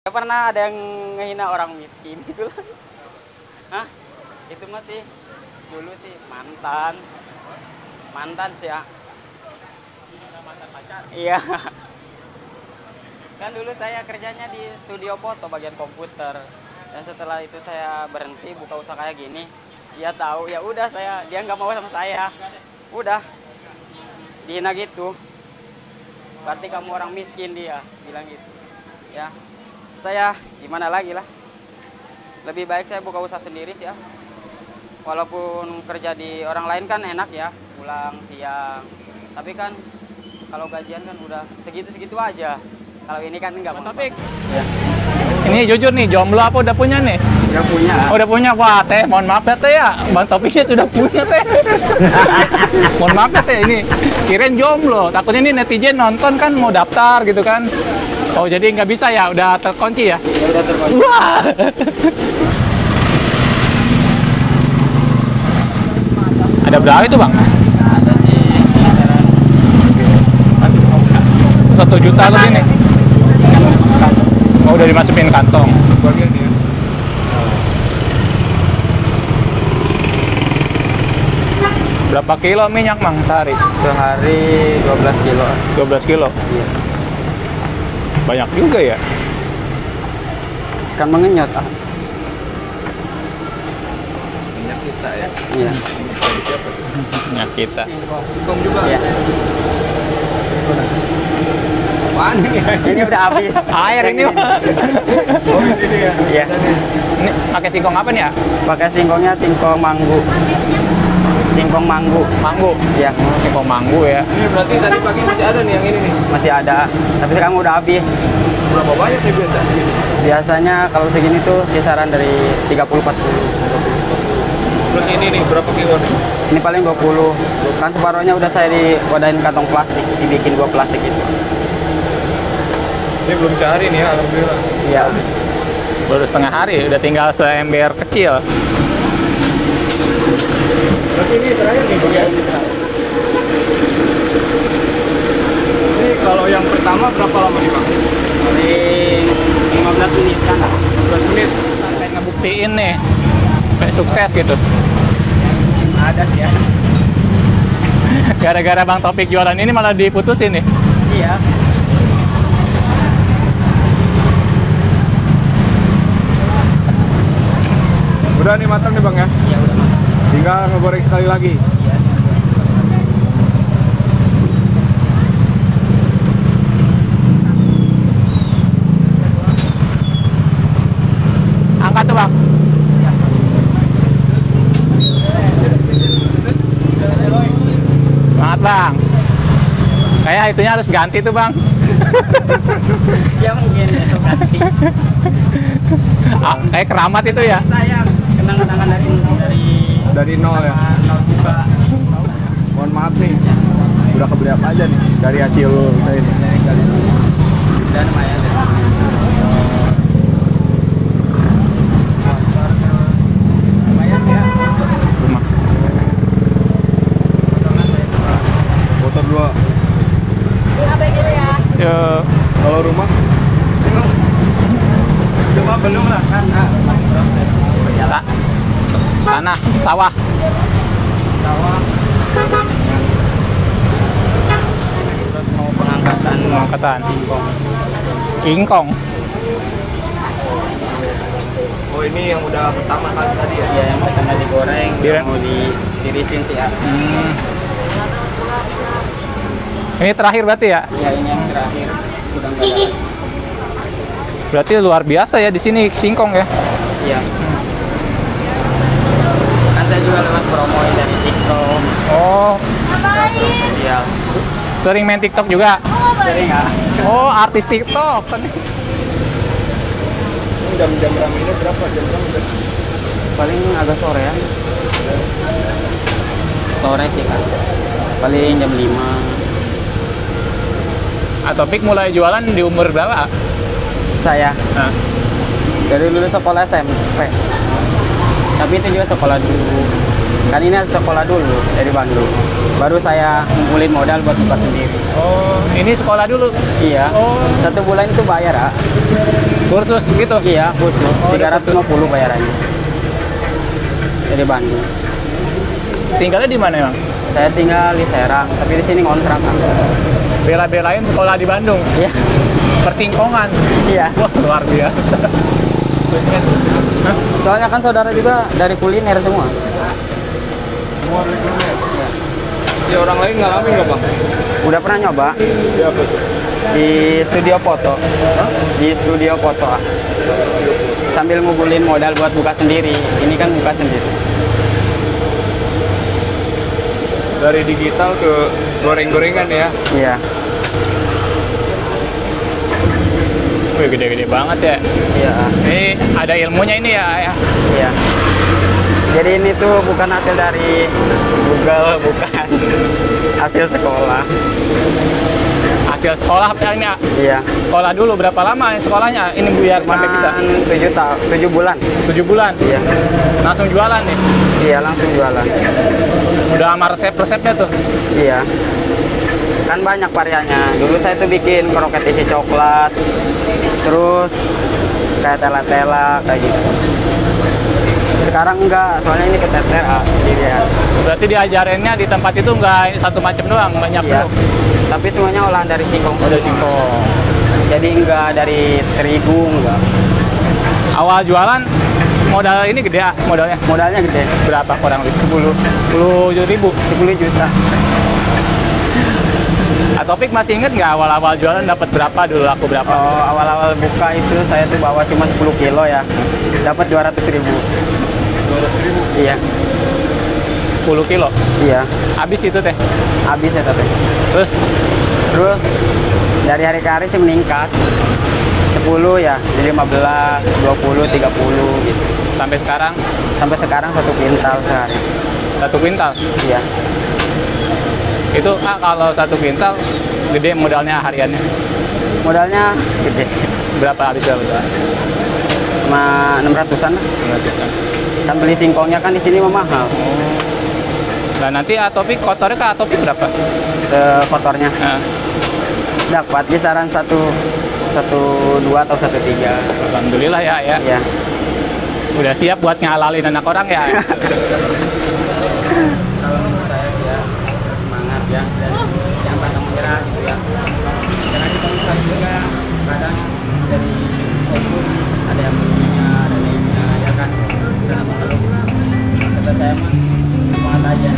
Pernah ada yang ngehina orang miskin gitu. Hah? Itu masih dulu sih mantan sih ya. Mantan pacar. Iya. Kan dulu saya kerjanya di studio foto bagian komputer. Dan setelah itu saya berhenti buka usaha kayak gini. Dia tahu, ya udah dia nggak mau sama saya. Udah dihina gitu. Berarti kamu orang miskin, dia bilang gitu. Ya. Saya gimana lagi lah. Lebih baik saya buka usaha sendiri sih ya. Walaupun kerja di orang lain kan enak ya, pulang siang. Tapi kan kalau gajian kan udah segitu-segitu aja. Kalau ini kan enggak. Topik. Ya. Ini jujur nih, jomblo apa udah punya nih? Udah punya. Oh, udah punya. Wah, Teh, mohon maaf ya Teh ya. Bang Topiknya sudah punya Teh. Mohon maaf ya Teh, ini kirain jomblo. Takutnya ini netizen nonton kan mau daftar gitu kan. Oh, jadi nggak bisa ya? Udah terkunci ya? Ya udah terkunci. Wah. Ada berapa itu Bang? Ada sih kisaran 1 juta lebih nih. Oh, udah dimasukin kantong. Bagian ya. Berapa kilo minyak Mang sehari? sehari 12 kilo. 12 kilo? Iya. Banyak juga ya? Kan mengenyot. Minyak kita ya. Iya. Dari siapa tuh? Minyak kita. Singkong juga. Iya. Apaan ini? Ini udah habis. Air ini. Oh, ini ya. Iya. Ini pakai singkong apa nih ya? Pakai singkongnya singkong manggu. Singkong manggu. Manggu. Iya. Singkong manggu ya. Ini berarti tadi pagi masih ada nih yang ini nih. Masih ada. Tapi sekarang udah habis. Berapa banyak nih biasa? Biasanya kalau segini tuh kisaran dari 30-40. Terus ini nih berapa kilo nih? Ini paling 20. Kan separohnya udah saya diwadahin kantong plastik, dibikin 2 plastik itu. Ini belum cari nih ya, alhamdulillah. Iya. Baru setengah hari, udah tinggal seember kecil. Berarti ini terakhir nih Bang ya? Ini kalau yang pertama berapa lama nih Bang? Paling 15 menit kan. 15 menit. Kayak ngebuktiin nih, kayak sukses gitu. Ada sih ya. Gara-gara Bang Topik jualan ini malah diputusin nih. Iya. Udah nih matang nih Bang ya? Iya udah matang. Tinggal ngegoreng sekali lagi. Iya. Angkat tuh Bang. Semangat Bang. Kayak itunya harus ganti tuh Bang. Ya mungkin besok ganti. Kayak keramat itu ya. Saya kenang-kenangan Dari nol ya? Nol juga. Mohon maaf nih. Udah kebeli apa aja nih dari hasil usaha ini? Dan lumayan deh. Lumayan ya. Rumah. Motor 2. Yuk. Kalau rumah? Cuma belum lah kan, masih proses. Berjalan. Tanah, sawah. Sawah. Terus mau Pengangkatan. Kingkong. Oh ini yang udah pertama kali tadi ya? Ya yang pertama digoreng, Direm. mau ditirisin sih ya. Ini terakhir berarti ya? Ya ini yang terakhir, udah nggak ada lagi. Berarti luar biasa ya di sini singkong ya. Iya. Kan saya juga lewat promo dari TikTok, Oh, sosial. sering main TikTok juga. Sering nggak? Oh, artis TikTok. Jam-jam ramainya berapa? Jam berapa? Paling agak sore ya. Sore sih kan. Paling jam 5. Topik mulai jualan di umur berapa? Saya Nah, dari lulus sekolah SMP. Tapi itu juga sekolah dulu. Kan ini harus sekolah dulu dari Bandung. Baru saya ngumpulin modal buat buka sendiri. Oh, ini sekolah dulu. Iya. Oh, 1 bulan itu bayar, ah. kursus gitu. Iya, khusus. Oh, 350 bayarannya. Dari Bandung. Tinggalnya di mana emang? Saya tinggal di Serang, tapi di sini ngontrak, ah. Bela-belain sekolah di Bandung. Iya. Persingkongan. Iya. Wah, luar biasa. Hah? Soalnya kan saudara juga dari kuliner semua. Semua dari kuliner. Ya orang lain ngalamin nggak bang? Udah pernah nyoba Iya betul. di studio foto. Di studio foto, ah. Sambil ngumpulin modal buat buka sendiri. Ini kan buka sendiri. Dari digital ke goreng-gorengan ya. Iya. Wih, gede-gede banget ya. Iya. Ini ada ilmunya ini ya. Iya. Jadi ini tuh bukan hasil dari Google, bukan. Hasil sekolah. Hasil sekolah ini ya. Iya. Sekolah dulu berapa lama nih sekolahnya? Ini biar sampai bisa 7 bulan. 7 bulan. Iya. Langsung jualan nih. Iya, langsung jualan. Udah sama resep-resepnya tuh. Iya. Kan banyak variannya. Dulu saya tuh bikin kroket isi coklat. Terus kayak tela-tela kayak gitu. Sekarang enggak, soalnya ini keteter, ah, sendiri ya. Berarti diajarinnya di tempat itu nggak satu macam doang, banyak Iya. dulu. Tapi semuanya olahan dari singkong. Udah singkong. Jadi enggak dari terigu, enggak. Awal jualan modal ini gede ya modalnya. Modalnya gede. Berapa kurang lebih? 10 ribu. 10 juta. Topik masih inget nggak awal-awal jualan dapat berapa dulu, laku berapa? Oh, awal-awal buka itu saya tuh bawa cuma 10 kilo ya. Dapat 200.000. 200.000. Iya. 10 kilo. Iya. Habis itu teh. Habis ya tapi. Terus Terus dari hari ke hari sih meningkat. 10 ya, jadi 15, 20, 30 gitu. sampai sekarang Sampai sekarang 1 kuintal sehari. 1 kuintal. Iya. Itu kalau 1 kuintal gede modalnya hariannya. Modalnya gede. Berapa habis berapa? Cuma 600-an lah. Kan beli singkongnya kan di sini mah mahal. Nah nanti Atopik kotornya ke Atopik berapa? Kotornya Nah, dapat kisaran 1,2 atau 1,3. alhamdulillah ya. Iya. Udah siap buat ngalalin anak orang ya. Kalau menurut saya sih ya harus semangat ya dan jangan pantang menyerah gitu ya. Karena kita bisa juga kadang dari suatu ada yang belinya, ada lainnya ya kan. Kalau kata saya mah semangat aja.